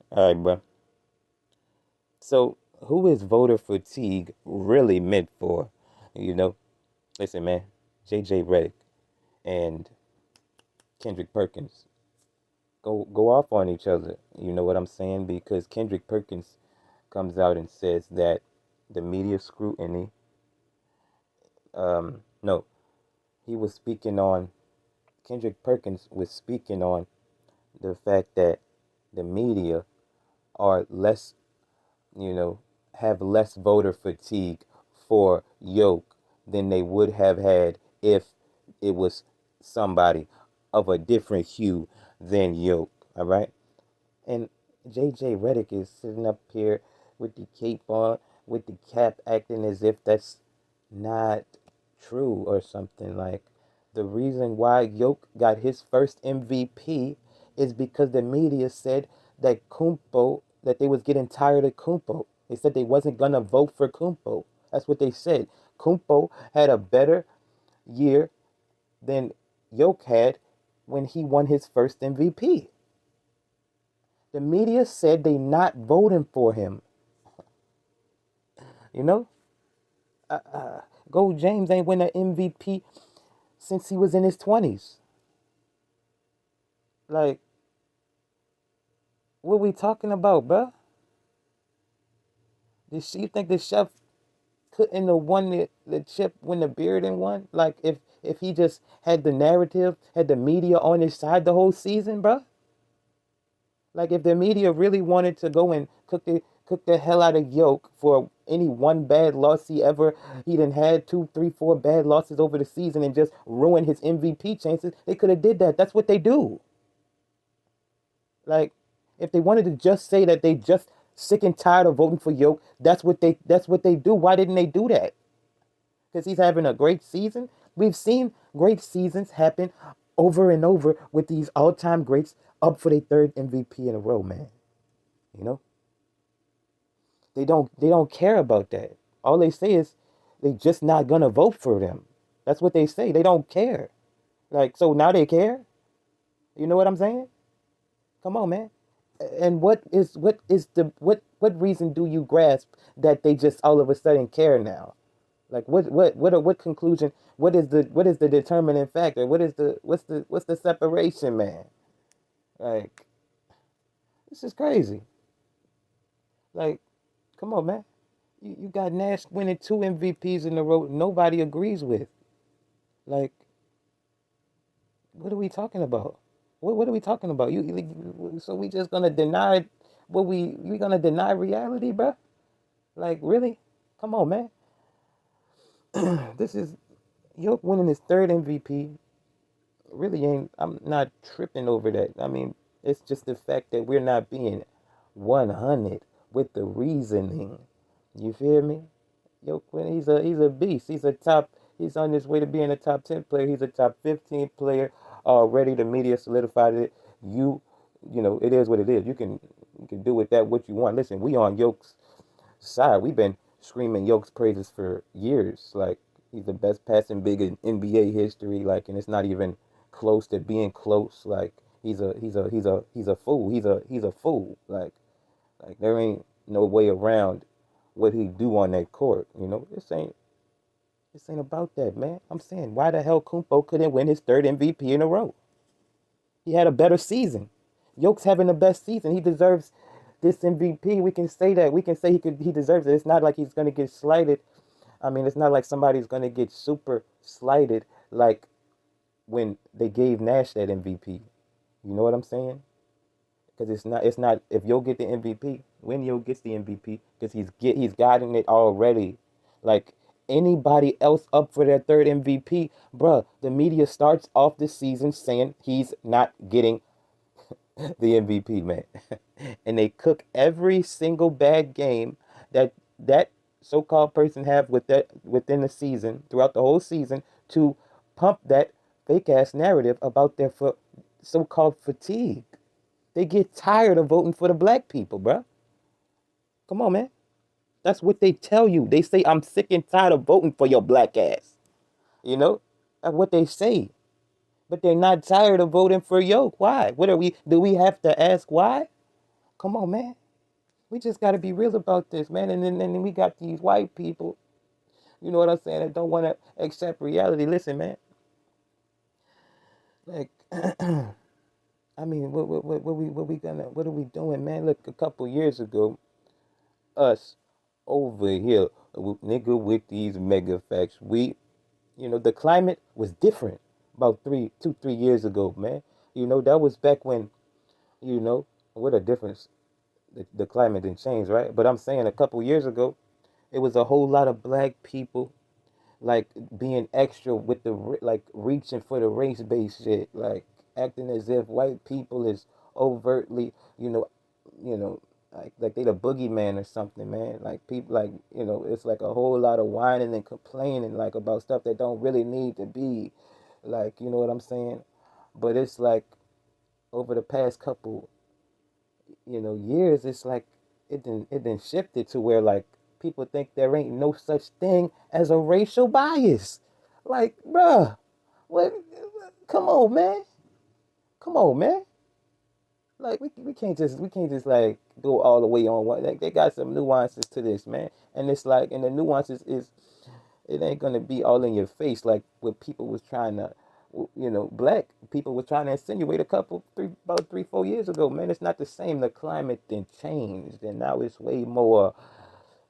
All right, bro. So, who is voter fatigue really meant for? You know, listen, man. J.J. Redick and Kendrick Perkins go off on each other. You know what I'm saying? Because Kendrick Perkins comes out and says that the media scrutiny. No, he was speaking on. Kendrick Perkins was speaking on the fact that the media are less, you know, have less voter fatigue for Yoke than they would have had if it was somebody of a different hue than Yoke. All right. And JJ Redick is sitting up here with the cape on, with the cap, acting as if that's not true or something. Like, the reason why Yoke got his first MVP is because the media said that Kumpo, that they was getting tired of Kumpo. They said they wasn't gonna vote for Kumpo. That's what they said. Kumpo had a better year than Yoke had when he won his first MVP. The media said they not voting for him. You know, Gold James ain't win an MVP since he was in his 20s. Like, what we talking about, bruh? You think the chef couldn't have won the chip when the Bearden won? Like, if he just had the narrative, had the media on his side the whole season, bruh? Like, if the media really wanted to go and cook the hell out of Yoke for any one bad loss he done had two, three, four bad losses over the season and just ruin his MVP chances, they could have did that. That's what they do. Like, if they wanted to just say that they just sick and tired of voting for Yoke, that's what they do. Why didn't they do that? Because he's having a great season. We've seen great seasons happen over and over with these all-time greats up for their third MVP in a row, man. You know, they don't care about that. All they say is they just not gonna vote for them. That's what they say. They don't care. Like, so now they care. You know what I'm saying? Come on, man. And what reason do you grasp that they just all of a sudden care now? Like, what conclusion? What is the determining factor? What's the separation, man? Like, this is crazy. Like, come on, man. You got Nash winning two MVPs in a row. Nobody agrees with. Like, what are we talking about? What are we talking about? So we just gonna deny what we gonna deny reality, bro? Like, really? Come on, man. This is Yoke winning his third MVP. Really ain't. I'm not tripping over that. I mean, it's just the fact that we're not being 100 with the reasoning. You feel me? Yoke, when he's a beast. He's a top. He's on his way to being a top 10 player. He's a top 15 player already. The media solidified it. You, it is what it is. You can do with that what you want. Listen, we on Yoke's side. We've been screaming Yoke's praises for years. Like, he's the best passing big in NBA history. Like, and it's not even close to being close. Like, he's a fool. He's a fool. Like, there ain't no way around what he do on that court. This ain't about that, man. I'm saying, why the hell Kumpo couldn't win his third MVP in a row? He had a better season. Yoke's having the best season. He deserves this MVP. We can say that. We can say he deserves it. It's not like he's gonna get slighted. I mean, it's not like somebody's gonna get super slighted like when they gave Nash that MVP. You know what I'm saying? Because it's not if Yoke get the MVP, when Yoke gets the MVP, because he's gotten it already. Like, anybody else up for their third MVP, bruh, the media starts off the season saying he's not getting the MVP, man. And they cook every single bad game that so-called person have within the season, throughout the whole season, to pump that fake ass narrative about their so-called fatigue. They get tired of voting for the black people, bruh. Come on, man. That's what they tell you. They say, I'm sick and tired of voting for your black ass. You know? That's what they say. But they're not tired of voting for Yoke. Why? Do we have to ask why? Come on, man. We just got to be real about this, man. And then we got these white people, you know what I'm saying, that don't want to accept reality. Listen, man. Like, I mean, what are we doing, man? Look, a couple years ago, us over here, nigga, with these mega facts, the climate was different about 3 years ago, man. That was back when, you know, what a difference. The climate didn't change, right? But I'm saying a couple years ago, it was a whole lot of black people like being extra with like reaching for the race based shit, like acting as if white people is overtly, you know, you know, like they the boogeyman or something, man. Like people, like it's like a whole lot of whining and complaining like about stuff that don't really need to be, like you know what I'm saying. But it's like over the past couple years, it's like it didn't shifted to where like people think there ain't no such thing as a racial bias. Like, bruh, what? Come on, man. Come on, man. Like we can't just like go all the way on one. Like they got some nuances to this, man. And it's like, and the nuances is it ain't gonna be all in your face like what people was trying to, black people were trying to insinuate about 3 4 years ago. Man, it's not the same. The climate then changed, and now it's way more.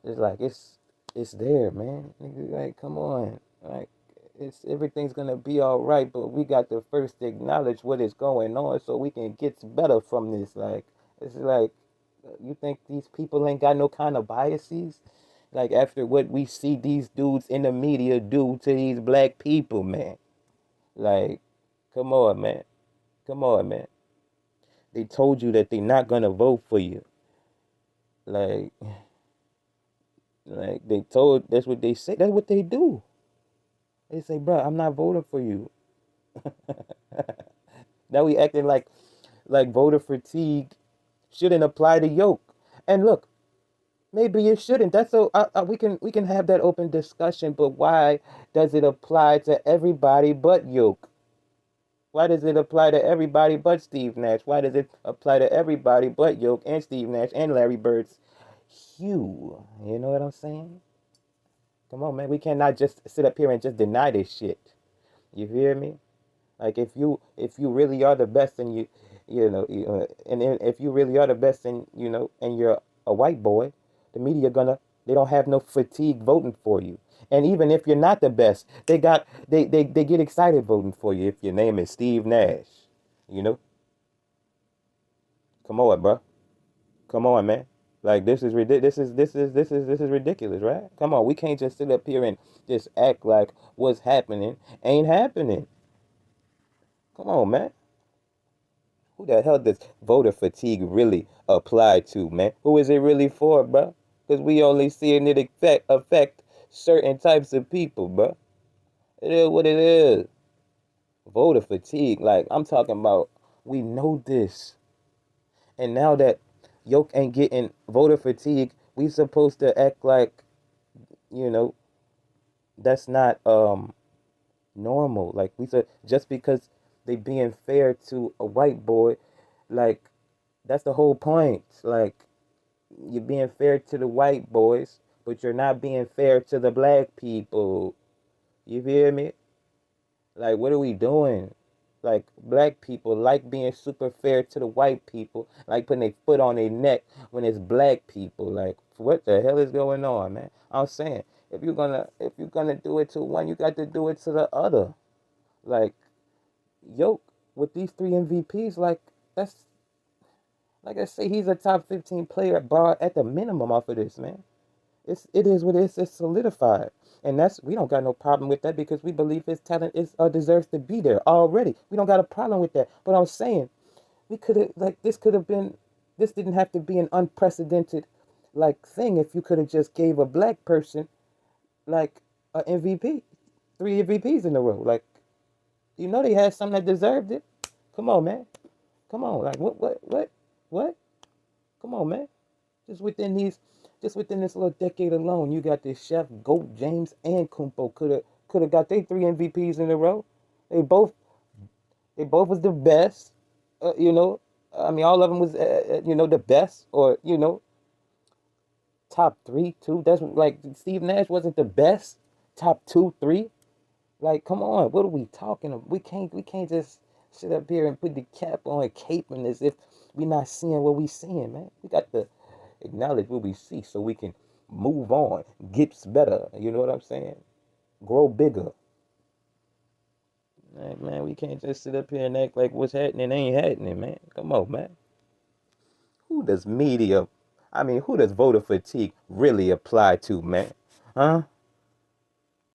It's like it's there, man. Like, come on, like it's everything's gonna be all right, but we got to first acknowledge what is going on so we can get better from this. Like, it's like you think these people ain't got no kind of biases? Like after what we see these dudes in the media do to these black people, man. Like, come on, man. Come on, man. They told you that they not gonna vote for you. Like, like they told. That's what they say. That's what they do. They say, bro, I'm not voting for you. Now we acting like voter fatigue shouldn't apply to yoke. And look, maybe it shouldn't. That's so we can have that open discussion. But why does it apply to everybody but yoke? Why does it apply to everybody but Steve Nash? Why does it apply to everybody but Yoke and Steve Nash and Larry Bird's Hugh? You know what I'm saying? Come on, man. We cannot just sit up here and just deny this shit. You hear me? Like if you really are the best and and if you really are the best and and you're a white boy, the media gonna they don't have no fatigue voting for you. And even if you're not the best, they get excited voting for you if your name is Steve Nash. You know, come on, bro. Come on, man. Like this is ridiculous. This is ridiculous, right? Come on, we can't just sit up here and just act like what's happening ain't happening. Come on, man. Who the hell does voter fatigue really apply to, man? Who is it really for, bro? Because we only seeing it affect certain types of people, bro. It is what it is. Voter fatigue, like I'm talking about, we know this, and now that Yoke ain't getting voter fatigue, we supposed to act like you know that's not normal. Like we said, just because they being fair to a white boy, like that's the whole point. Like you're being fair to the white boys, but you're not being fair to the black people. You hear me? Like, what are we doing? Like, black people like being super fair to the white people, like putting their foot on their neck when it's black people. Like, what the hell is going on, man? I'm saying, if you're gonna do it to one, you got to do it to the other. Like, Yoke with these three MVPs, like that's like I say, he's a top 15 player bar at the minimum off of this, man. It is what it is. It's solidified, and that's we don't got no problem with that because we believe his talent is deserves to be there already. We don't got a problem with that. But I'm saying we could have like this could have been this didn't have to be an unprecedented like thing if you could have just gave a black person like a MVP, three MVPs in a row. Like they had something that deserved it. Come on, man. Come on. Like what? Come on, man. Just within these, just within this little decade alone, you got this Chef, Goat, James, and Kumpo could have got their three MVPs in a row. They both they both was the best, you know, I mean, all of them was, the best, or top three, two. That's like Steve Nash wasn't the best. Top two, three. Like, come on, what are we talking about? We can't just sit up here and put the cap on and caping as if we not seeing what we seeing, man. We got to acknowledge what we see so we can move on, get better. You know what I'm saying? Grow bigger. Like, man, we can't just sit up here and act like what's happening ain't happening, man. Come on, man. Who does voter fatigue really apply to, man? Huh?